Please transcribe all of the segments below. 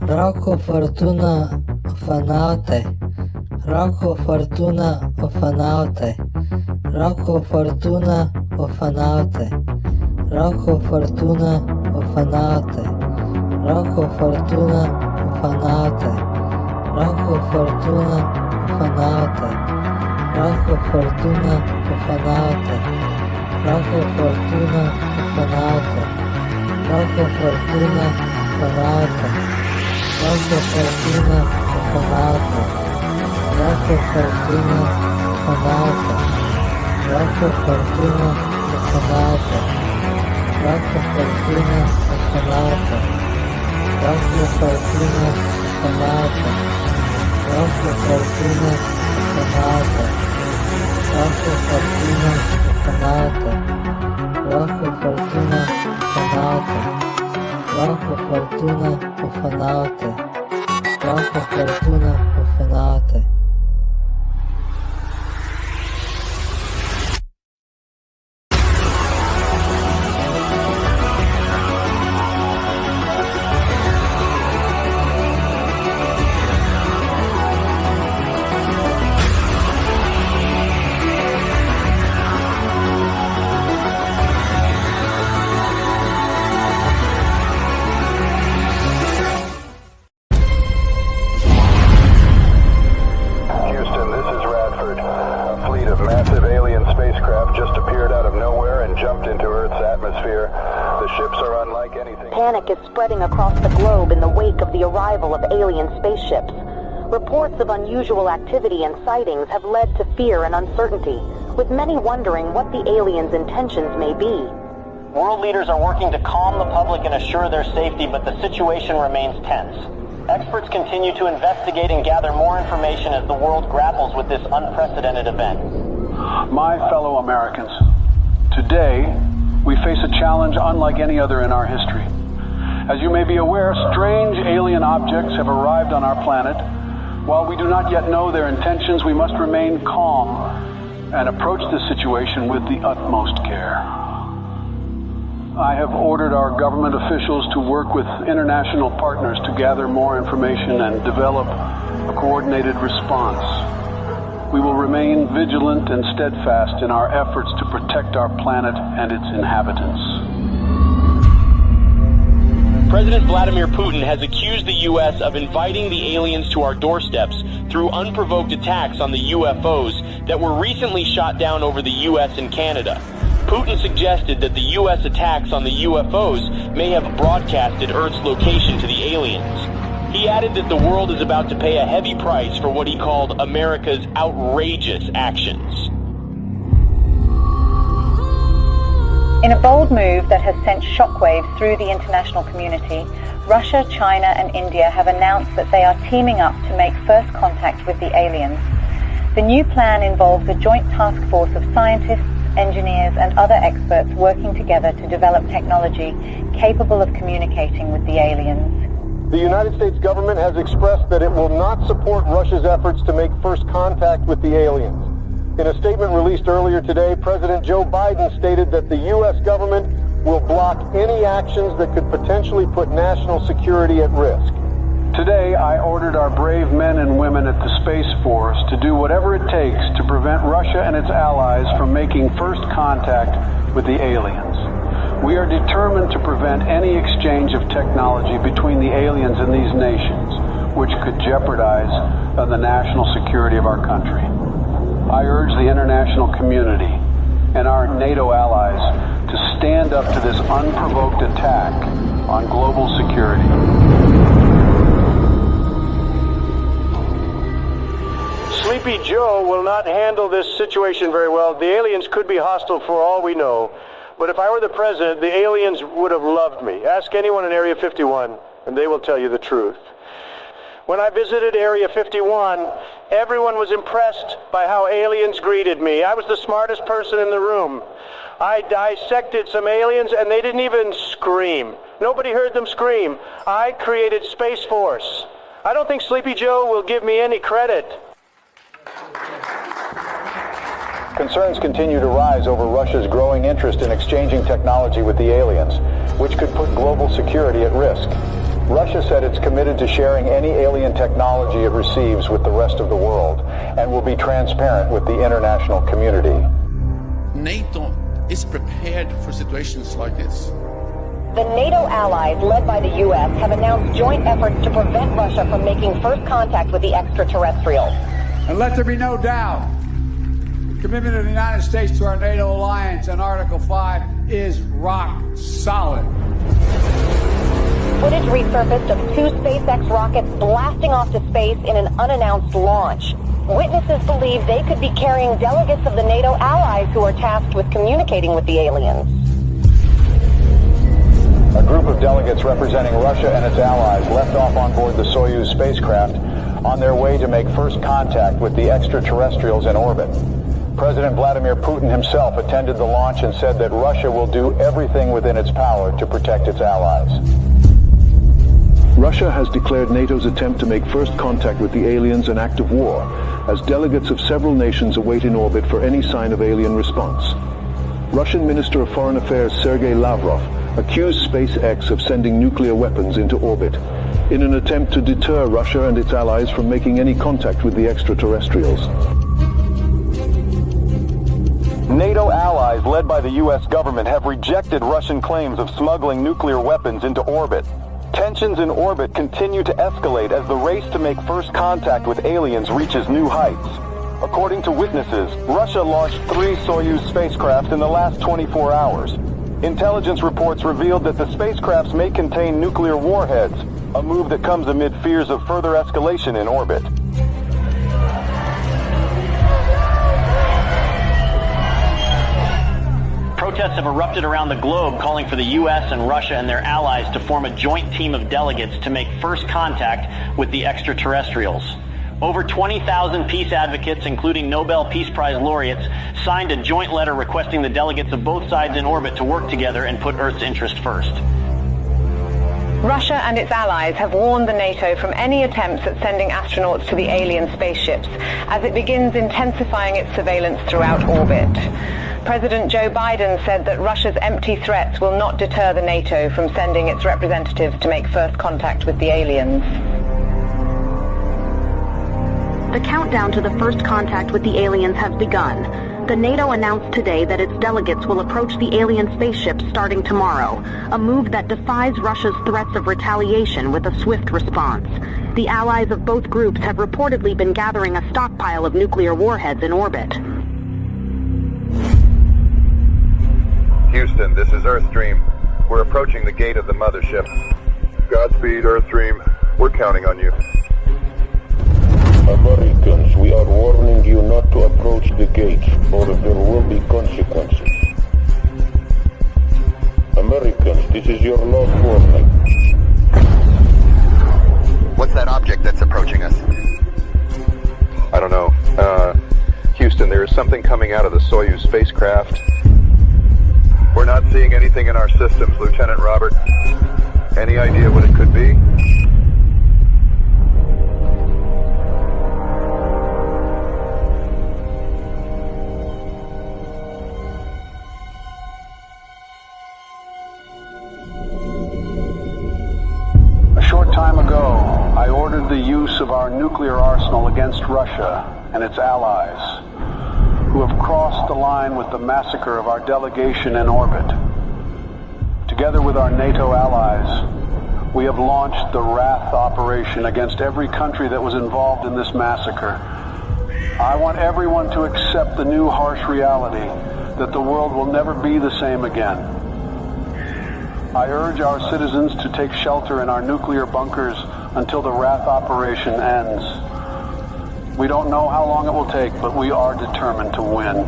Rocco Fortuna Fanaute, Rocco Fortuna Fanaute, Rocco Fortuna Fanaute, Rocco Fortuna Fanaute, Rocco Fortuna Fanaute, Rocco Fortuna Fanaute, Rocco Fortuna Fanaute, Rocco Fortuna Fanaute, Rocco Fortuna Fanaute, Rocco Fortuna Fanaute, Rocco Fortuna Fanaute, Rocco Fortuna Fanaute, Rocco Fortuna Fanaute, Rocco Fortuna Fanaute, Rocco Fortuna Fanaute, Rocco Fortuna Fanaute, Rocco Fortuna Fanaute, Rocco Fortuna Fanaute, Rocco Fortuna Fanaute. Panic is spreading across the globe in the wake of the arrival of alien spaceships. Reports of unusual activity and sightings have led to fear and uncertainty, with many wondering what the aliens' intentions may be. World leaders are working to calm the public and assure their safety, but the situation remains tense. Experts continue to investigate and gather more information as the world grapples with this unprecedented event. My fellow Americans, today we face a challenge unlike any other in our history. As you may be aware, strange alien objects have arrived on our planet. While we do not yet know their intentions, we must remain calm and approach the situation with the utmost care. I have ordered our government officials to work with international partners to gather more information and develop a coordinated response. We will remain vigilant and steadfast in our efforts to protect our planet and its inhabitants. President Vladimir Putin has accused the U.S. of inviting the aliens to our doorsteps through unprovoked attacks on the UFOs that were recently shot down over the U.S. and Canada. Putin suggested that the U.S. attacks on the UFOs may have broadcasted Earth's location to the aliens. He added that the world is about to pay a heavy price for what he called America's outrageous actions. In a bold move that has sent shockwaves through the international community, Russia, China and India have announced that they are teaming up to make first contact with the aliens. The new plan involves a joint task force of scientists, engineers and other experts working together to develop technology capable of communicating with the aliens. The United States government has expressed that it will not support Russia's efforts to make first contact with the aliens. In a statement released earlier today, President Joe Biden stated that the U.S. government will block any actions that could potentially put national security at risk. Today, I ordered our brave men and women at the Space Force to do whatever it takes to prevent Russia and its allies from making first contact with the aliens. We are determined to prevent any exchange of technology between the aliens and these nations, which could jeopardize the national security of our country. I urge the international community and our NATO allies to stand up to this unprovoked attack on global security. Sleepy Joe will not handle this situation very well. The aliens could be hostile for all we know. But if I were the president, the aliens would have loved me. Ask anyone in Area 51, and they will tell you the truth. When I visited Area 51, everyone was impressed by how aliens greeted me. I was the smartest person in the room. I dissected some aliens, and they didn't even scream. Nobody heard them scream. I created Space Force. I don't think Sleepy Joe will give me any credit. Concerns continue to rise over Russia's growing interest in exchanging technology with the aliens, which could put global security at risk. Russia said it's committed to sharing any alien technology it receives with the rest of the world and will be transparent with the international community. NATO is prepared for situations like this. The NATO allies, led by the U.S., have announced joint efforts to prevent Russia from making first contact with the extraterrestrials. And let there be no doubt, the commitment of the United States to our NATO alliance and Article 5 is rock solid. Footage resurfaced of 2 SpaceX rockets blasting off to space in an unannounced launch. Witnesses believe they could be carrying delegates of the NATO allies who are tasked with communicating with the aliens. A group of delegates representing Russia and its allies left off on board the Soyuz spacecraft on their way to make first contact with the extraterrestrials in orbit. President Vladimir Putin himself attended the launch and said that Russia will do everything within its power to protect its allies. Russia has declared NATO's attempt to make first contact with the aliens an act of war, as delegates of several nations await in orbit for any sign of alien response. Russian Minister of Foreign Affairs Sergei Lavrov accused SpaceX of sending nuclear weapons into orbit in an attempt to deter Russia and its allies from making any contact with the extraterrestrials. NATO allies led by the U.S. government have rejected Russian claims of smuggling nuclear weapons into orbit. Tensions in orbit continue to escalate as the race to make first contact with aliens reaches new heights. According to witnesses, Russia launched 3 Soyuz spacecraft in the last 24 hours. Intelligence reports revealed that the spacecrafts may contain nuclear warheads, a move that comes amid fears of further escalation in orbit. Protests have erupted around the globe calling for the U.S. and Russia and their allies to form a joint team of delegates to make first contact with the extraterrestrials. Over 20,000 peace advocates, including Nobel Peace Prize laureates, signed a joint letter requesting the delegates of both sides in orbit to work together and put Earth's interest first. Russia and its allies have warned the NATO from any attempts at sending astronauts to the alien spaceships as it begins intensifying its surveillance throughout orbit. President Joe Biden said that Russia's empty threats will not deter the NATO from sending its representatives to make first contact with the aliens. The countdown to the first contact with the aliens has begun. The NATO announced today that its delegates will approach the alien spaceships starting tomorrow, a move that defies Russia's threats of retaliation with a swift response. The allies of both groups have reportedly been gathering a stockpile of nuclear warheads in orbit. Houston, this is Earthstream. We're approaching the gate of the mothership. Godspeed, Earthstream. We're counting on you. Americans, we are warning you not to approach the gates, or there will be consequences. Americans, this is your last warning. What's that object that's approaching us? I don't know. Houston, there is something coming out of the Soyuz spacecraft. We're not seeing anything in our systems, Lieutenant Robert. Any idea what it could be? The use of our nuclear arsenal against Russia and its allies, who have crossed the line with the massacre of our delegation in orbit. Together with our NATO allies, we have launched the Wrath operation against every country that was involved in this massacre. I want everyone to accept the new harsh reality that the world will never be the same again. I urge our citizens to take shelter in our nuclear bunkers until the Wrath operation ends. We don't know how long it will take, but we are determined to win.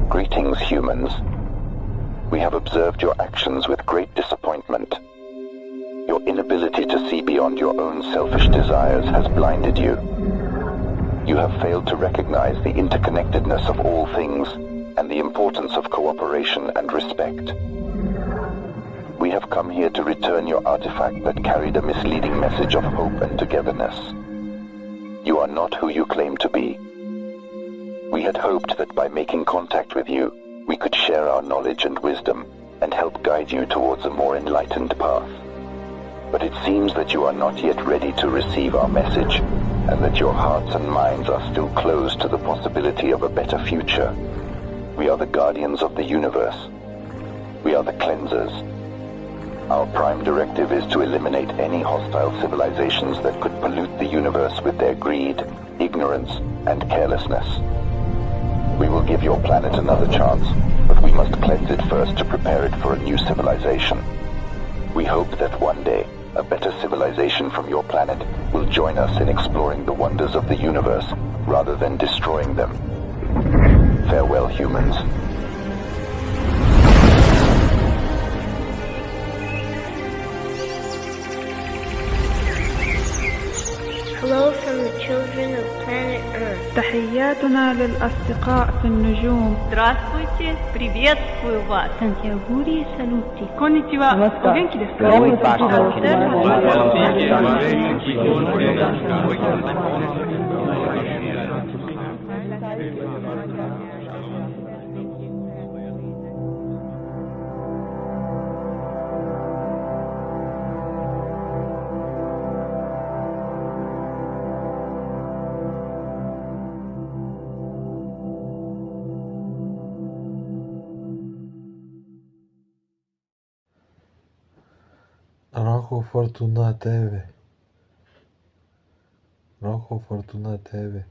Greetings, humans. We have observed your actions with great disappointment. Your inability to see beyond your own selfish desires has blinded you. You have failed to recognize the interconnectedness of all things and the importance of cooperation and respect. We have come here to return your artifact that carried a misleading message of hope and togetherness. You are not who you claim to be. We had hoped that by making contact with you, we could share our knowledge and wisdom, and help guide you towards a more enlightened path. But it seems that you are not yet ready to receive our message, and that your hearts and minds are still closed to the possibility of a better future. We are the guardians of the universe. We are the cleansers. Our prime directive is to eliminate any hostile civilizations that could pollute the universe with their greed, ignorance, and carelessness. We will give your planet another chance, but we must cleanse it first to prepare it for a new civilization. We hope that one day, a better civilization from your planet will join us in exploring the wonders of the universe, rather than destroying them. Farewell, humans. Hello from the children of planet Earth. تحياتنا للأصدقاء في النجوم. Здравствуйте, приветствую вас. Сантьягури салути. Конничева. Огенки desu ka? Rojo Fortuna TV. Rojo Fortuna TV.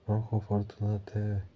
Rojo Fortuna TV.